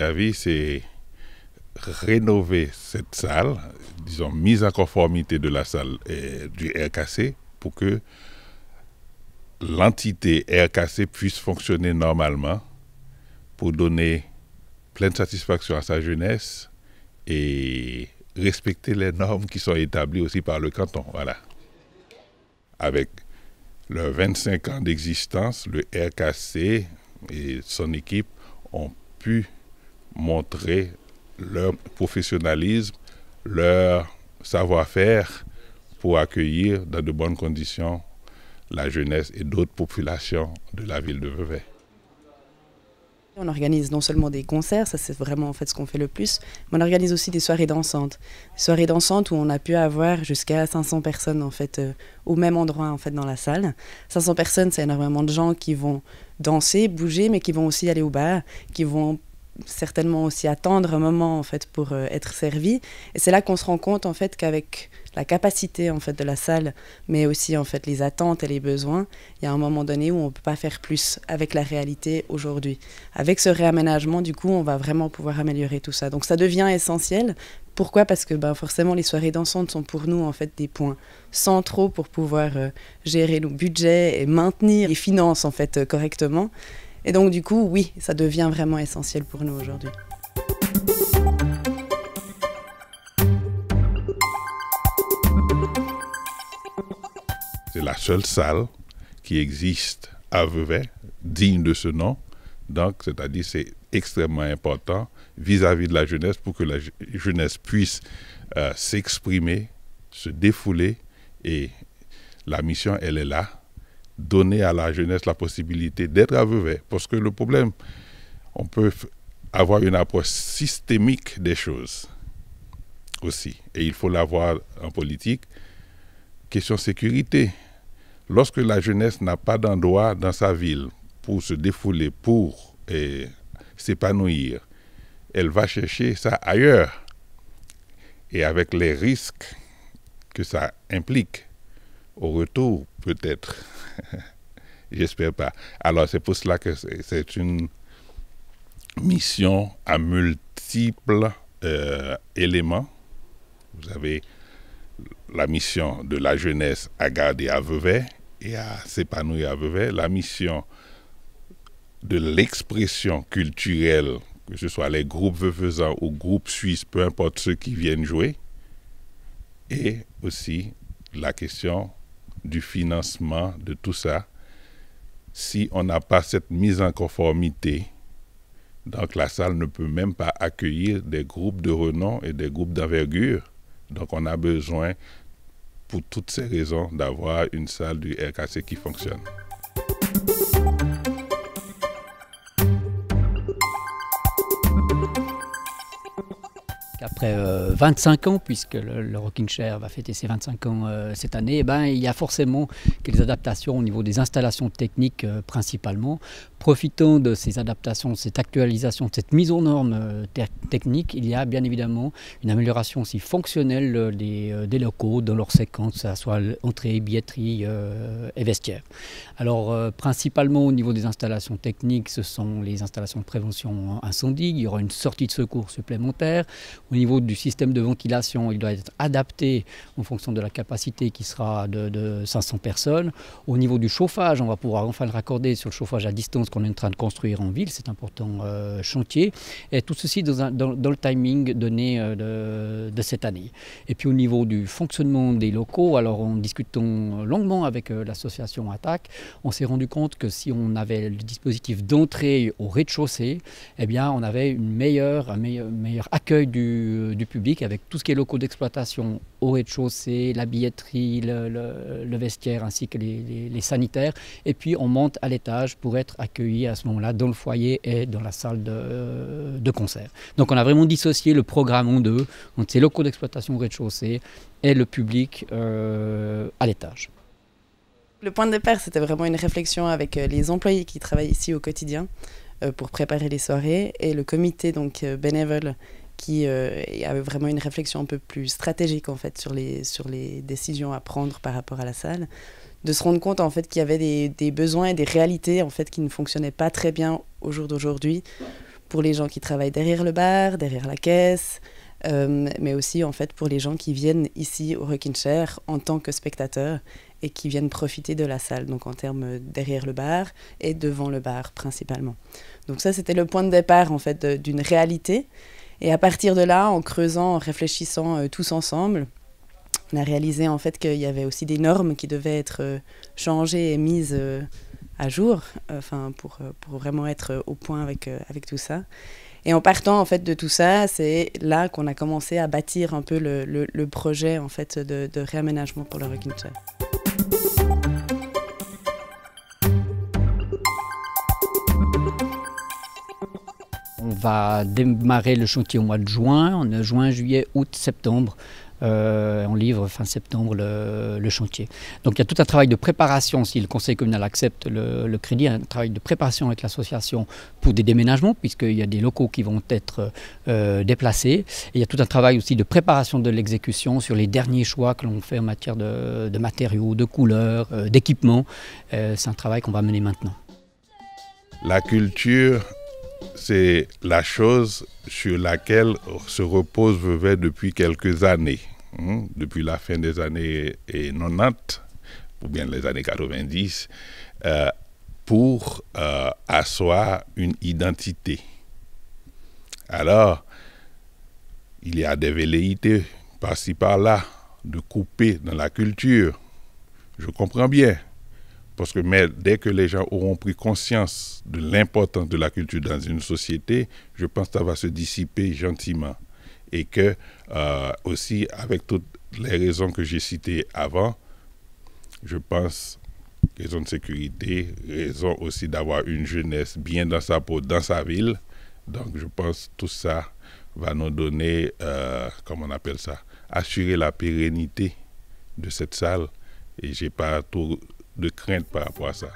préavis, c'est rénover cette salle, disons mise en conformité de la salle du RKC pour que l'entité RKC puisse fonctionner normalement pour donner pleine satisfaction à sa jeunesse et respecter les normes qui sont établies aussi par le canton. Voilà. Avec leurs 25 ans d'existence, le RKC et son équipe ont pu montrer leur professionnalisme, leur savoir-faire pour accueillir dans de bonnes conditions la jeunesse et d'autres populations de la ville de Vevey. On organise non seulement des concerts, ça c'est vraiment en fait ce qu'on fait le plus, mais on organise aussi des soirées dansantes. Des soirées dansantes où on a pu avoir jusqu'à 500 personnes en fait au même endroit en fait dans la salle. 500 personnes, c'est énormément de gens qui vont danser, bouger, mais qui vont aussi aller au bar, qui vont certainement aussi attendre un moment en fait pour être servis. Et c'est là qu'on se rend compte en fait qu'avec la capacité en fait de la salle, mais aussi en fait les attentes et les besoins, il y a un moment donné où on ne peut pas faire plus avec la réalité aujourd'hui. Avec ce réaménagement, du coup, on va vraiment pouvoir améliorer tout ça. Donc ça devient essentiel. Pourquoi ? Parce que forcément les soirées dansantes sont pour nous en fait des points centraux pour pouvoir gérer nos budgets et maintenir les finances en fait correctement. Et donc du coup, oui, ça devient vraiment essentiel pour nous aujourd'hui. C'est la seule salle qui existe à Vevey, digne de ce nom. Donc, c'est-à-dire c'est extrêmement important vis-à-vis de la jeunesse pour que la jeunesse puisse s'exprimer, se défouler. Et la mission, elle est là. Donner à la jeunesse la possibilité d'être à Vevey. Parce que le problème, on peut avoir une approche systémique des choses aussi. Et il faut l'avoir en politique. Question sécurité. Lorsque la jeunesse n'a pas d'endroit dans sa ville pour se défouler, pour s'épanouir, elle va chercher ça ailleurs. Et avec les risques que ça implique, au retour peut-être. J'espère pas. Alors c'est pour cela que c'est une mission à multiples éléments. Vous avez la mission de la jeunesse à garder à Vevey et à s'épanouir à Vevey, la mission de l'expression culturelle, que ce soit les groupes veveusans ou groupes suisses, peu importe ceux qui viennent jouer, et aussi la question du financement de tout ça. Si on n'a pas cette mise en conformité, donc la salle ne peut même pas accueillir des groupes de renom et des groupes d'envergure. Donc on a besoin, pour toutes ces raisons, d'avoir une salle du RKC qui fonctionne. Après 25 ans, puisque le Rocking Chair va fêter ses 25 ans cette année, il y a forcément quelques adaptations au niveau des installations techniques principalement. Profitant de ces adaptations, de cette actualisation, de cette mise aux normes techniques, il y a bien évidemment une amélioration aussi fonctionnelle des locaux, dans leur séquence, que ce soit entrée, billetterie et vestiaire. Alors principalement au niveau des installations techniques, ce sont les installations de prévention incendie, il y aura une sortie de secours supplémentaire. Au niveau du système de ventilation, il doit être adapté en fonction de la capacité qui sera de 500 personnes. Au niveau du chauffage, on va pouvoir enfin le raccorder sur le chauffage à distance qu'on est en train de construire en ville, c'est un important chantier. Et tout ceci dans le timing donné de cette année. Et puis au niveau du fonctionnement des locaux, alors en discutant longuement avec l'association ATTAC, on s'est rendu compte que si on avait le dispositif d'entrée au rez-de-chaussée, eh bien on avait un meilleur accueil du public avec tout ce qui est locaux d'exploitation au rez-de-chaussée, la billetterie, le vestiaire ainsi que les sanitaires. Et puis on monte à l'étage pour être accueilli à ce moment-là dans le foyer et dans la salle de concert. Donc on a vraiment dissocié le programme en deux, entre ces locaux d'exploitation au rez-de-chaussée et le public à l'étage. Le point de départ, c'était vraiment une réflexion avec les employés qui travaillent ici au quotidien pour préparer les soirées et le comité donc bénévole qui avait vraiment une réflexion un peu plus stratégique en fait sur les décisions à prendre par rapport à la salle, de se rendre compte en fait qu'il y avait des besoins et des réalités en fait qui ne fonctionnaient pas très bien au jour d'aujourd'hui pour les gens qui travaillent derrière le bar, derrière la caisse, mais aussi en fait pour les gens qui viennent ici au Rocking Chair en tant que spectateurs et qui viennent profiter de la salle, donc en termes derrière le bar et devant le bar principalement. Donc ça, c'était le point de départ en fait d'une réalité. Et à partir de là, en creusant, en réfléchissant tous ensemble, on a réalisé en fait qu'il y avait aussi des normes qui devaient être changées et mises à jour, pour vraiment être au point avec tout ça. Et en partant en fait de tout ça, c'est là qu'on a commencé à bâtir un peu le projet en fait de réaménagement pour le Rocking Chair. On va démarrer le chantier au mois de juin. On a juin, juillet, août, septembre. On livre fin septembre le chantier. Donc il y a tout un travail de préparation, si le conseil communal accepte le crédit, un travail de préparation avec l'association pour des déménagements, puisqu'il y a des locaux qui vont être déplacés. Et il y a tout un travail aussi de préparation de l'exécution sur les derniers choix que l'on fait en matière de matériaux, de couleurs, d'équipements. C'est un travail qu'on va mener maintenant. La culture, c'est la chose sur laquelle se repose Vevey depuis quelques années, depuis la fin des années 90 ou bien les années 90, pour asseoir une identité. Alors, il y a des velléités par-ci par-là de couper dans la culture. Je comprends bien. Mais dès que les gens auront pris conscience de l'importance de la culture dans une société, je pense que ça va se dissiper gentiment. Et que, aussi, avec toutes les raisons que j'ai citées avant, je pense, raison de sécurité, raison aussi d'avoir une jeunesse bien dans sa peau, dans sa ville. Donc, je pense que tout ça va nous donner, comment on appelle ça, assurer la pérennité de cette salle. Et je n'ai pas trop de crainte par rapport à ça.